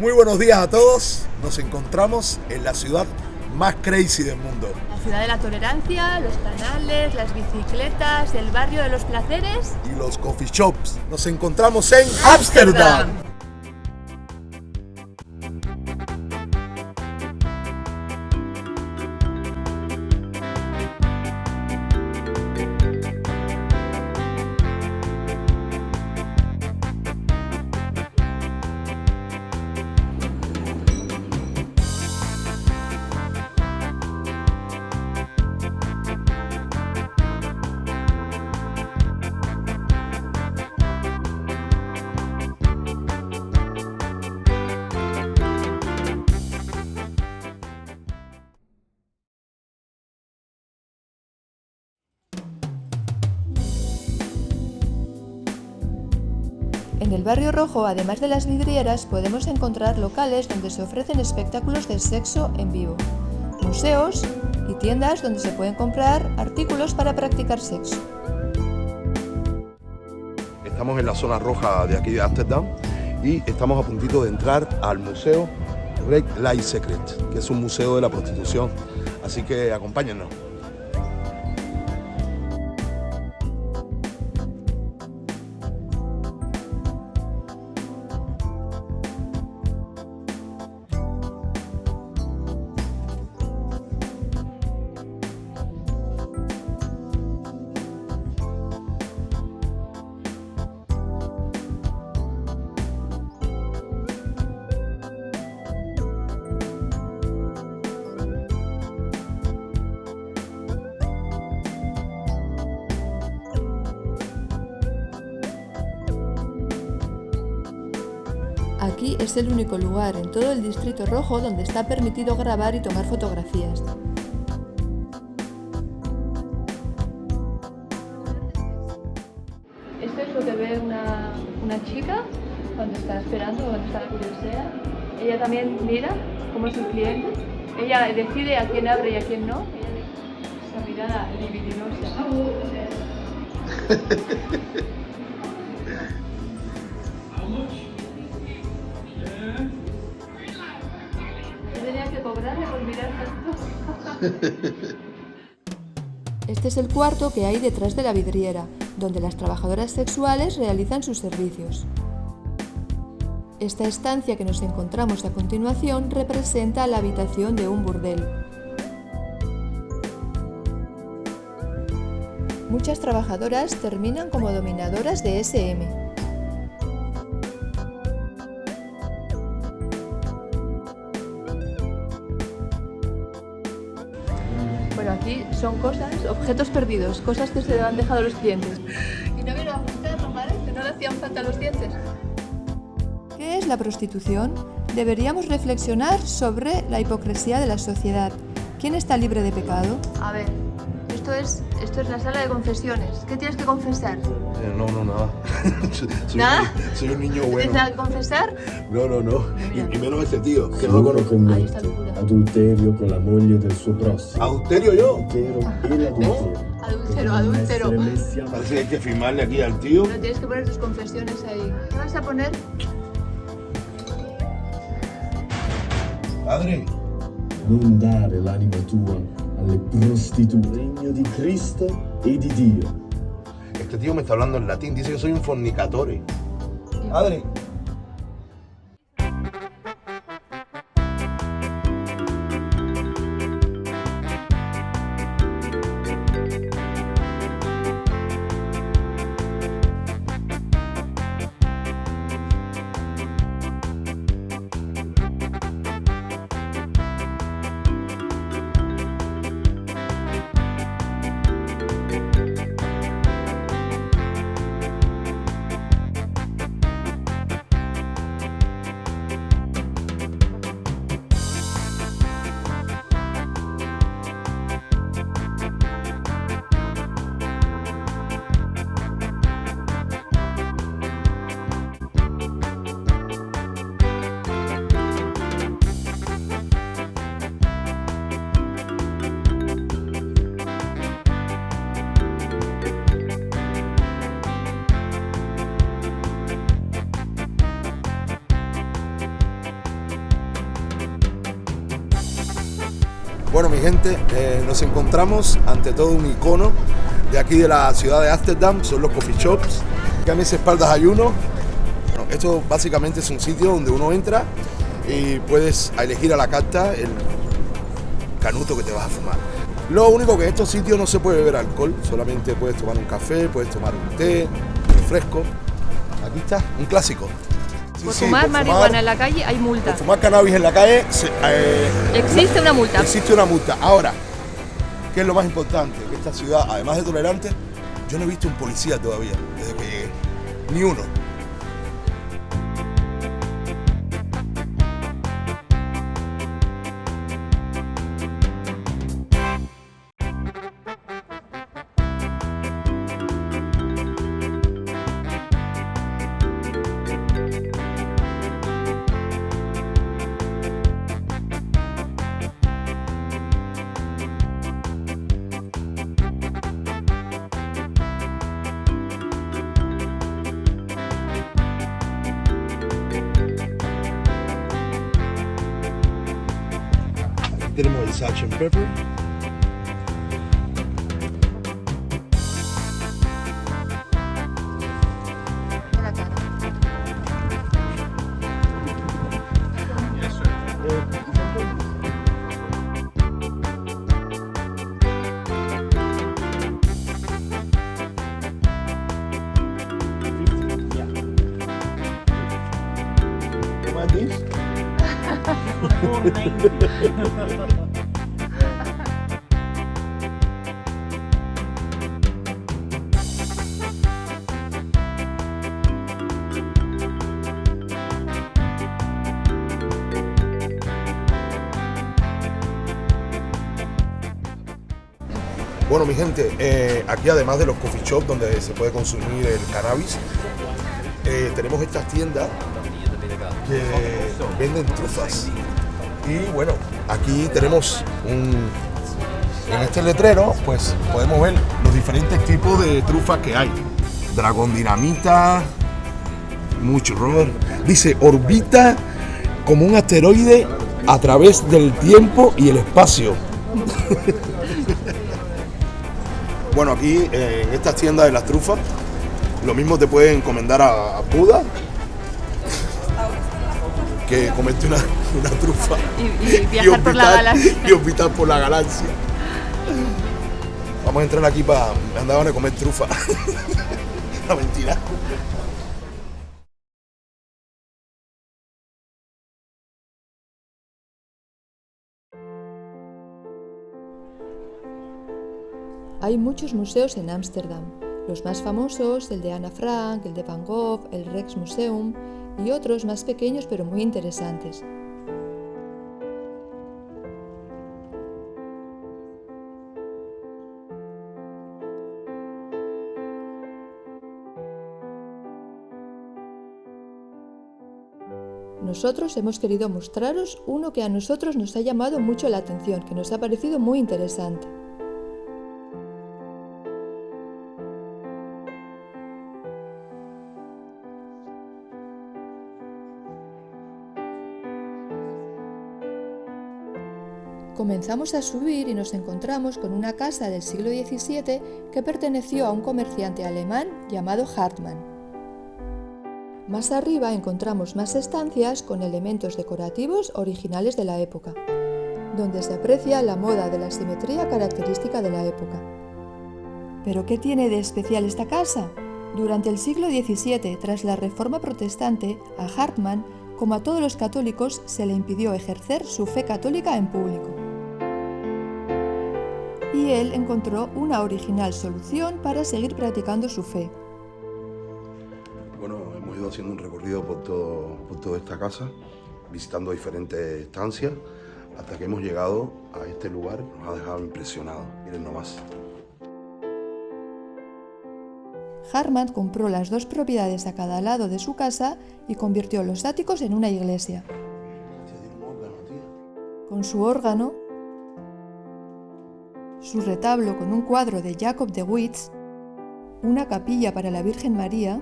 Muy buenos días a todos. Nos encontramos en la ciudad más crazy del mundo. La ciudad de la tolerancia, los canales, las bicicletas, el barrio de los placeres y los coffee shops. Nos encontramos en Ámsterdam. En el Barrio Rojo, además de las vidrieras, podemos encontrar locales donde se ofrecen espectáculos de sexo en vivo, museos y tiendas donde se pueden comprar artículos para practicar sexo. Estamos en la zona roja de aquí de Ámsterdam y estamos a puntito de entrar al museo Red Light Secret, que es un museo de la prostitución. Así que acompáñennos. Aquí es el único lugar en todo el Distrito Rojo donde está permitido grabar y tomar fotografías. Esto es lo que ve una chica cuando está esperando, cuando está en la curiosidad. Ella también mira cómo es el cliente. Ella decide a quién abre y a quién no. Esa mirada libidinosa. Este es el cuarto que hay detrás de la vidriera, donde las trabajadoras sexuales realizan sus servicios. Esta estancia que nos encontramos a continuación representa la habitación de un burdel. Muchas trabajadoras terminan como dominadoras de SM. Bueno, aquí son cosas, objetos perdidos, cosas que se han dejado los clientes. Y no vieron a buscarlo, ¿vale? Que no le hacían falta los dientes. ¿Qué es la prostitución? Deberíamos reflexionar sobre la hipocresía de la sociedad. ¿Quién está libre de pecado? A ver, esto es la sala de confesiones. ¿Qué tienes que confesar? No, nada. ¿Nada? Soy un niño bueno. ¿Tienes que confesar? No. Y menos este tío, que no lo conozco. Ahí está locura. Adulterio con la moglie del suo prossimo. ¿Adulterio yo? Adúltero. Parece que hay que firmarle aquí al tío. Pero tienes que poner tus confesiones ahí. ¿Qué vas a poner? Padre. Non dare l'anima tua alle prostitute. Regno di Cristo e di Dio. Este tío me está hablando en latín, dice que soy un fornicatore. Padre. Bueno, mi gente, nos encontramos ante todo un icono de aquí de la ciudad de Ámsterdam, son los coffee shops. Aquí a mis espaldas hay uno. Bueno, esto básicamente es un sitio donde uno entra y puedes elegir a la carta el canuto que te vas a fumar. Lo único que en estos sitios no se puede beber alcohol, solamente puedes tomar un café, puedes tomar un té, un refresco. Aquí está, un clásico. Sí, Por sí, fumar por marihuana en la calle hay multa. Por fumar cannabis en la calle Existe una multa. existe una multa. Ahora, ¿qué es lo más importante? Que esta ciudad, además de tolerante, yo no he visto un policía todavía, desde que llegué. Ni uno. Tenemos el Sgt. Pepper. Bueno, mi gente, aquí además de los coffee shops donde se puede consumir el cannabis, tenemos estas tiendas que venden trufas. Y bueno, aquí tenemos en este letrero, pues podemos ver los diferentes tipos de trufas que hay. Dragón dinamita, mucho roller. Dice, orbita como un asteroide a través del tiempo y el espacio. Bueno, aquí en estas tiendas de las trufas, lo mismo te puede encomendar a Buda que comerte una trufa Y viajar por la galaxia. y orbitar por la galaxia. Vamos a entrar aquí para andar a comer trufa. No, mentira. Hay muchos museos en Ámsterdam. Los más famosos, el de Anna Frank, el de Van Gogh, el Rijksmuseum y otros más pequeños pero muy interesantes. Nosotros hemos querido mostraros uno que a nosotros nos ha llamado mucho la atención, que nos ha parecido muy interesante. Comenzamos a subir y nos encontramos con una casa del siglo XVII que perteneció a un comerciante alemán llamado Hartmann. Más arriba encontramos más estancias con elementos decorativos originales de la época, donde se aprecia la moda de la simetría característica de la época. ¿Pero qué tiene de especial esta casa? Durante el siglo XVII, tras la Reforma Protestante, a Hartmann, como a todos los católicos, se le impidió ejercer su fe católica en público. Y él encontró una original solución para seguir practicando su fe. Bueno, hemos ido haciendo un recorrido por toda esta casa, visitando diferentes estancias, hasta que hemos llegado a este lugar que nos ha dejado impresionados. Miren nomás. Hartmann compró las dos propiedades a cada lado de su casa y convirtió los áticos en una iglesia. Con su órgano, su retablo con un cuadro de Jacob de Witt, una capilla para la Virgen María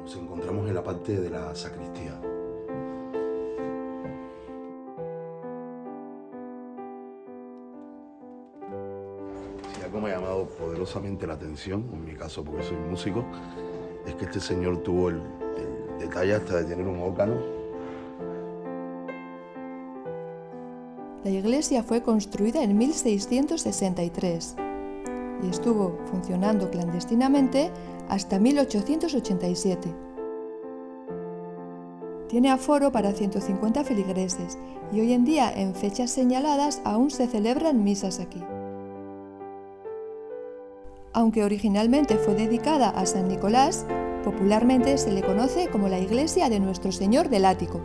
Nos encontramos en la parte de la sacristía. Si algo me ha llamado poderosamente la atención, en mi caso porque soy músico, es que este señor tuvo el detalle hasta de tener un órgano. La iglesia fue construida en 1663 y estuvo funcionando clandestinamente hasta 1887. Tiene aforo para 150 feligreses y hoy en día, en fechas señaladas, aún se celebran misas aquí. Aunque originalmente fue dedicada a San Nicolás, popularmente se le conoce como la iglesia de Nuestro Señor del Ático.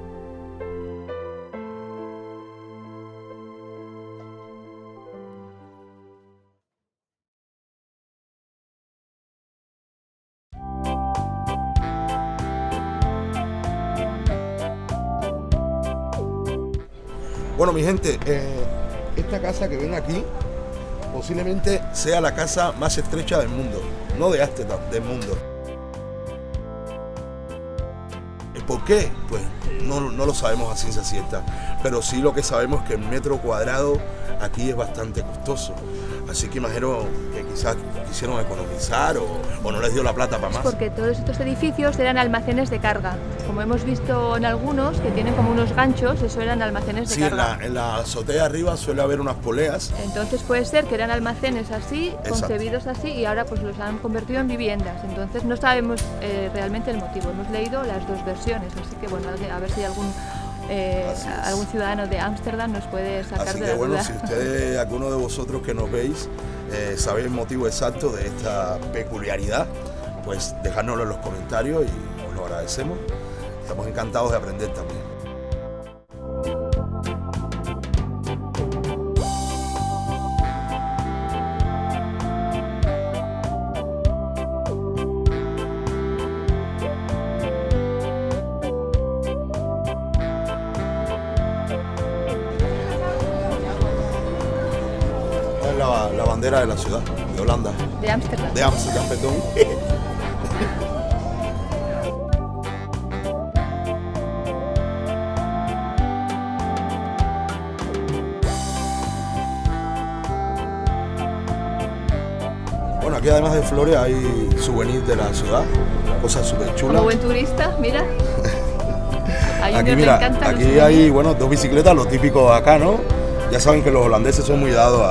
Bueno, mi gente, esta casa que ven aquí posiblemente sea la casa más estrecha del mundo, no de Ámsterdam, del mundo. ¿Por qué? Pues no lo sabemos a ciencia cierta, pero sí lo que sabemos es que el metro cuadrado aquí es bastante costoso. Así que imagino que quizás quisieron economizar o no les dio la plata para más. Porque todos estos edificios eran almacenes de carga. Como hemos visto en algunos, que tienen como unos ganchos, eso eran almacenes de carga. Sí, en la azotea arriba suele haber unas poleas. Entonces puede ser que eran almacenes así, Exacto. Concebidos así, y ahora pues los han convertido en viviendas. Entonces no sabemos realmente el motivo. Hemos leído las dos versiones, así que bueno, a ver si algún ciudadano de Ámsterdam nos puede sacar así de que la bueno, duda. si ustedes, alguno de vosotros que nos veis, sabéis el motivo exacto de esta peculiaridad, pues dejárnoslo en los comentarios y os lo agradecemos. Estamos encantados de aprender también. La bandera de la ciudad, de Holanda. De Ámsterdam. De Ámsterdam, perdón. Bueno, aquí además de flores hay souvenirs de la ciudad, cosas súper chulas. Como buen turista, mira. Aquí mira, aquí hay dos bicicletas, lo típico acá, ¿no? Ya saben que los holandeses son muy dados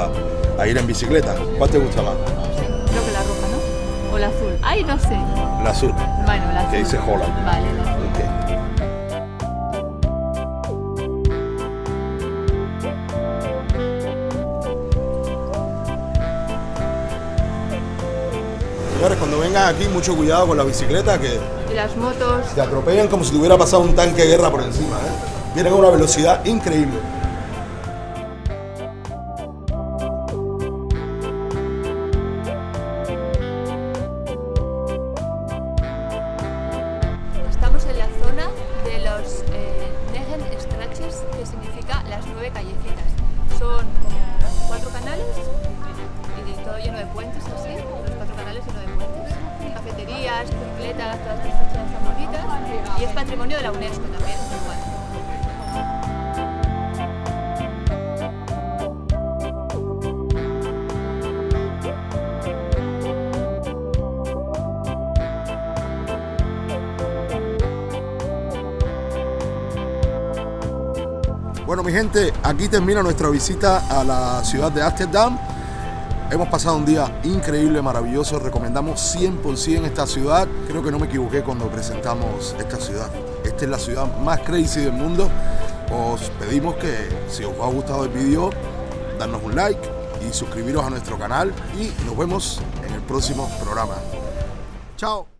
a ir en bicicleta. ¿Cuál te gusta más? Creo que la roja, ¿no? O la azul. Ay, no sé. La azul. Bueno, la azul. Que dice Holland. Vale, la azul. Okay. Señores, cuando vengan aquí, mucho cuidado con las bicicletas que Y las motos. te atropellan como si te hubiera pasado un tanque de guerra por encima, ¿eh? Vienen a una velocidad increíble. Estamos en la zona de los Negen Straatjes, que significa las 9 callecitas. Son como 4 canales y todo lleno de puentes así, los 4 canales lleno de puentes. Cafeterías, bicicletas, todas las cosas están bonitas. Y es patrimonio de la UNESCO también, igual. Bueno, mi gente, aquí termina nuestra visita a la ciudad de Ámsterdam. Hemos pasado un día increíble, maravilloso. Recomendamos 100% esta ciudad. Creo que no me equivoqué cuando presentamos esta ciudad. Esta es la ciudad más crazy del mundo. Os pedimos que, si os ha gustado el vídeo, darnos un like y suscribiros a nuestro canal. Y nos vemos en el próximo programa. Chao.